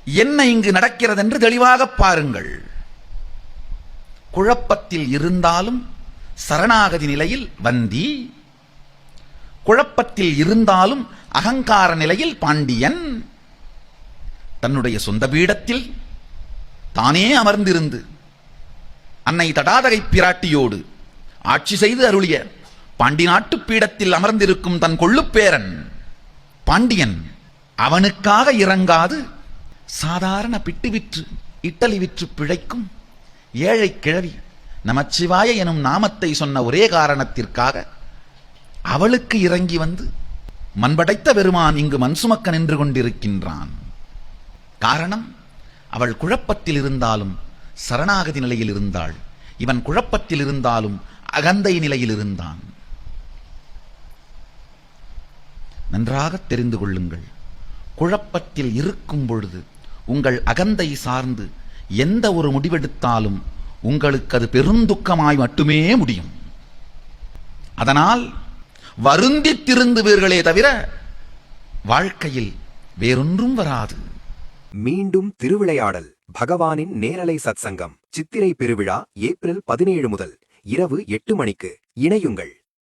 என்ன இங்கு நடக்கிறது என்று தெளிவாக பாருங்கள். குழப்பத்தில் இருந்தாலும் சரணாகதி நிலையில் வந்தி, குழப்பத்தில் இருந்தாலும் அகங்கார நிலையில் பாண்டியன், தன்னுடைய சொந்த பீடத்தில் தானே அமர்ந்திருந்து அன்னை தடாதகை பிராட்டியோடு ஆட்சி செய்து அருளிய பாண்டி நாட்டு பீடத்தில் அமர்ந்திருக்கும் தன் கொள்ளுப்பேரன் பாண்டியன் அவனுக்காக இறங்காது சாதாரண பிட்டு விற்று இட்டலி விற்று பிழைக்கும் ஏழை கிழவி நமச்சிவாய எனும் நாமத்தை சொன்ன ஒரே காரணத்திற்காக அவளுக்கு இறங்கி வந்து மண்படைத்த பெருமான் இங்கு மண் சுமக்க நின்று கொண்டிருக்கின்றான். காரணம், அவள் குழப்பத்தில் இருந்தாலும் சரணாகதி நிலையில் இருந்தாள், இவன் குழப்பத்தில் இருந்தாலும் அகந்தை நிலையில் இருந்தான். நன்றாக தெரிந்து கொள்ளுங்கள், குழப்பத்தில் இருக்கும் பொழுது உங்கள் அகந்தை சார்ந்து எந்த ஒரு முடிவெடுத்தாலும் உங்களுக்கு அது பெருந்துக்கமாய் மட்டுமே முடியும். அதனால் வருந்தி திருந்துவீர்களே தவிர வாழ்க்கையில் வேறொன்றும் வராது. மீண்டும் திருவிளையாடல் பகவானின் நேரலை சத்சங்கம் சித்திரை பெருவிழா ஏப்ரல் 17 முதல் இரவு 8 மணிக்கு இணையுங்கள்.